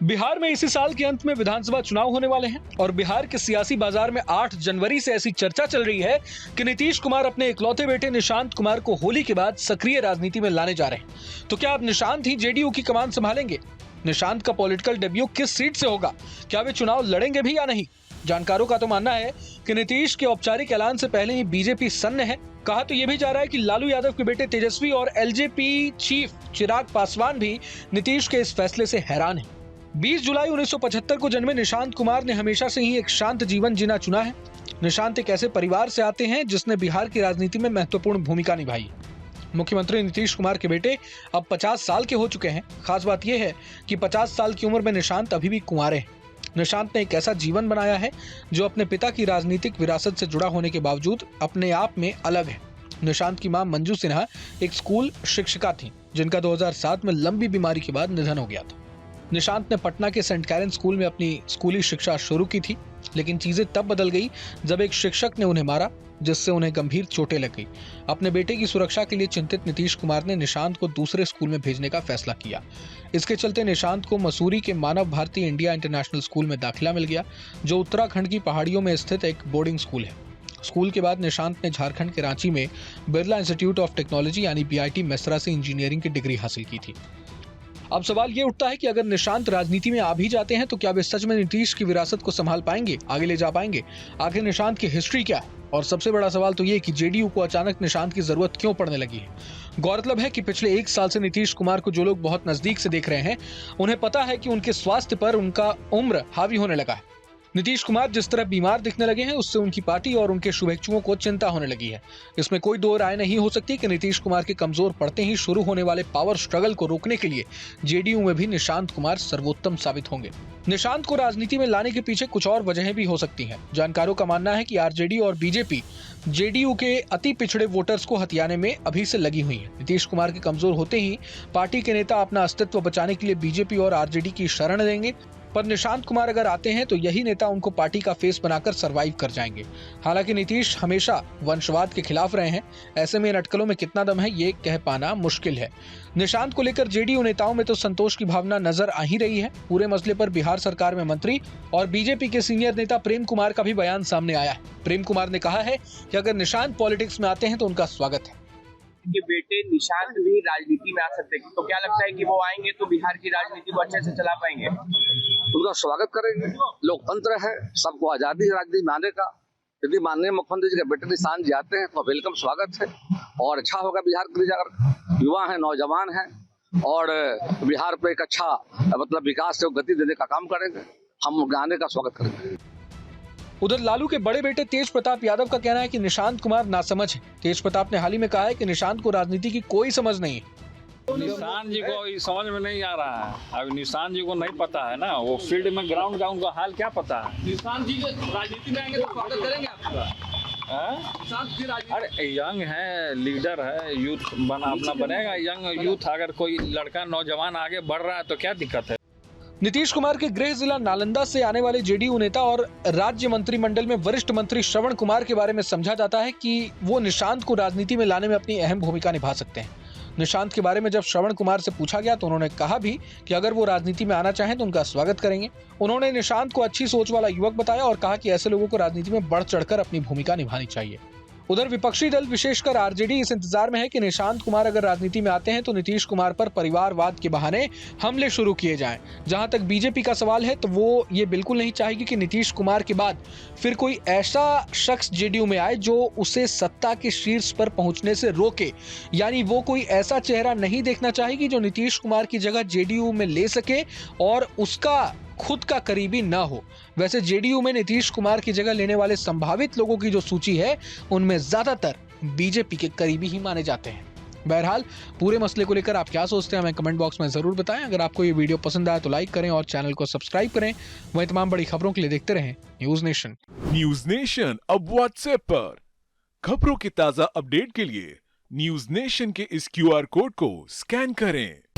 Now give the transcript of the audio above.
बिहार में इसी साल के अंत में विधानसभा चुनाव होने वाले हैं और बिहार के सियासी बाजार में 8 जनवरी से ऐसी चर्चा चल रही है कि नीतीश कुमार अपने इकलौते बेटे निशांत कुमार को होली के बाद सक्रिय राजनीति में लाने जा रहे हैं। तो क्या अब निशांत ही जेडीयू की कमान संभालेंगे? निशांत का पॉलिटिकल डेब्यू किस सीट से होगा? क्या वे चुनाव लड़ेंगे भी या नहीं? जानकारों का तो मानना है कि नीतीश के औपचारिक ऐलान से पहले ही बीजेपी सन्न है। कहा तो यह भी जा रहा है कि लालू यादव के बेटे तेजस्वी और एलजेपी चीफ चिराग पासवान भी नीतीश के इस फैसले से हैरान हैं। 20 जुलाई 1975 को जन्मे निशांत कुमार ने हमेशा से ही एक शांत जीवन जीना चुना है। निशांत एक ऐसे परिवार से आते हैं जिसने बिहार की राजनीति में महत्वपूर्ण भूमिका निभाई। मुख्यमंत्री नीतीश कुमार के बेटे अब 50 साल के हो चुके हैं। खास बात यह है कि 50 साल की उम्र में निशांत अभी भी कुंवारे हैं। निशांत ने एक ऐसा जीवन बनाया है जो अपने पिता की राजनीतिक विरासत से जुड़ा होने के बावजूद अपने आप में अलग है। निशांत की मां मंजू सिन्हा एक स्कूल शिक्षिका थीं, जिनका 2007 में लंबी बीमारी के बाद निधन हो गया था। निशांत ने पटना के सेंट कैरन स्कूल में अपनी स्कूली शिक्षा शुरू की थी, लेकिन चीजें तब बदल गई जब एक शिक्षक ने उन्हें मारा, जिससे उन्हें गंभीर चोटें लग गई। अपने बेटे की सुरक्षा के लिए चिंतित नीतीश कुमार ने निशांत को दूसरे स्कूल में भेजने का फैसला किया। इसके चलते निशांत को मसूरी के मानव भारती इंडिया इंटरनेशनल स्कूल में दाखिला मिल गया, जो उत्तराखंड की पहाड़ियों में स्थित एक बोर्डिंग स्कूल है। स्कूल के बाद निशांत ने झारखंड के रांची में बिरला इंस्टीट्यूट ऑफ टेक्नोलॉजी यानी BIT मेसरा से इंजीनियरिंग की डिग्री हासिल की थी। अब सवाल ये उठता है कि अगर निशांत राजनीति में आ भी जाते हैं तो क्या वे सच में नीतीश की विरासत को संभाल पाएंगे, आगे ले जा पाएंगे? आखिर निशांत की हिस्ट्री क्या है? और सबसे बड़ा सवाल तो ये कि जेडीयू को अचानक निशांत की जरूरत क्यों पड़ने लगी है? गौरतलब है कि पिछले 1 साल से नीतीश कुमार को जो लोग बहुत नजदीक से देख रहे हैं, उन्हें पता है कि उनके स्वास्थ्य पर उनका उम्र हावी होने लगा है। नीतीश कुमार जिस तरह बीमार दिखने लगे हैं, उससे उनकी पार्टी और उनके शुभेच्छुओं को चिंता होने लगी है। इसमें कोई दो राय नहीं हो सकती कि नीतीश कुमार के कमजोर पड़ते ही शुरू होने वाले पावर स्ट्रगल को रोकने के लिए जेडीयू में भी निशांत कुमार सर्वोत्तम साबित होंगे। निशांत को राजनीति में लाने के पीछे कुछ और वजहें भी हो सकती हैं। जानकारों का मानना है कि आरजेडी और बीजेपी जेडीयू के अति पिछड़े वोटर्स को हथियाने में अभी से लगी हुई है। नीतीश कुमार के कमजोर होते ही पार्टी के नेता अपना अस्तित्व बचाने के लिए बीजेपी और आरजेडी की शरण लेंगे, पर निशांत कुमार अगर आते हैं तो यही नेता उनको पार्टी का फेस बनाकर सरवाइव कर जाएंगे। हालांकि नीतीश हमेशा वंशवाद के खिलाफ रहे हैं, ऐसे में इन अटकलों में कितना दम है ये कह पाना मुश्किल है। निशांत को लेकर जेडीयू नेताओं में तो संतोष की भावना नजर आ ही रही है। पूरे मसले पर बिहार सरकार में मंत्री और बीजेपी के सीनियर नेता प्रेम कुमार का भी बयान सामने आया है। प्रेम कुमार ने कहा है कि अगर निशांत पॉलिटिक्स में आते हैं तो उनका स्वागत है। कि बेटे निशांत भी राजनीति में आ सकते हैं, तो क्या लगता है कि वो आएंगे तो बिहार की राजनीति को अच्छे से चला पाएंगे? उनका स्वागत करेंगे। लोकतंत्र है, सबको आजादी है राजनीति में आने का। यदि माननीय मुख्यमंत्री जी के बेटे निशांत जी आते हैं तो वेलकम स्वागत है और अच्छा होगा बिहार के लिए। अगर युवा है, नौजवान है और बिहार पे एक अच्छा मतलब विकास को गति देने का काम करेंगे, हम आने का स्वागत करेंगे। उधर लालू के बड़े बेटे तेज प्रताप यादव का कहना है कि निशांत कुमार नासमझ है। तेज प्रताप ने हाल ही में कहा है कि निशांत को राजनीति की कोई समझ नहीं है। निशांत जी को समझ में नहीं आ रहा है। अब निशांत जी को नहीं पता है ना, वो फील्ड में ग्राउंड का उनको हाल क्या पता है। निशांत जी राजनीति में आएंगे तो स्वागत करेंगे आपका? अरे यंग है, लीडर है, यूथ अपना बनेगा। यंग यूथ अगर कोई लड़का नौजवान आगे बढ़ रहा है तो क्या दिक्कत है? नीतीश कुमार के गृह जिला नालंदा से आने वाले जेडीयू नेता और राज्य मंत्रिमंडल में वरिष्ठ मंत्री श्रवण कुमार के बारे में समझा जाता है कि वो निशांत को राजनीति में लाने में अपनी अहम भूमिका निभा सकते हैं। निशांत के बारे में जब श्रवण कुमार से पूछा गया तो उन्होंने कहा भी कि अगर वो राजनीति में आना चाहें तो उनका स्वागत करेंगे। उन्होंने निशांत को अच्छी सोच वाला युवक बताया और कहा कि ऐसे लोगों को राजनीति में बढ़ चढ़कर अपनी भूमिका निभानी चाहिए। उधर विपक्षी दल विशेषकर आरजेडी इस इंतजार में है कि निशांत कुमार अगर राजनीति में आते हैं तो नीतीश कुमार पर परिवारवाद के बहाने हमले शुरू किए जाएं। जहां तक बीजेपी का सवाल है तो वो ये बिल्कुल नहीं चाहेगी कि नीतीश कुमार के बाद फिर कोई ऐसा शख्स जेडीयू में आए जो उसे सत्ता के शीर्ष पर पहुंचने से रोके। यानी वो कोई ऐसा चेहरा नहीं देखना चाहेगी जो नीतीश कुमार की जगह जेडीयू में ले सके और उसका खुद का करीबी ना हो। वैसे जेडीयू में नीतीश कुमार की जगह लेने वाले संभावित लोगों की जो सूची है उनमें ज्यादातर बीजेपी के करीबी ही माने जाते हैं। बहरहाल पूरे मसले को लेकर आप क्या सोचते हैं हमें कमेंट बॉक्स में जरूर बताएं। अगर आपको ये वीडियो पसंद आया तो लाइक करें और चैनल को सब्सक्राइब करें। वहीं तमाम बड़ी खबरों के लिए देखते रहें न्यूज नेशन। न्यूज नेशन अब व्हाट्सएप पर खबरों की ताजा अपडेट के लिए न्यूज नेशन के इस QR कोड को स्कैन करें।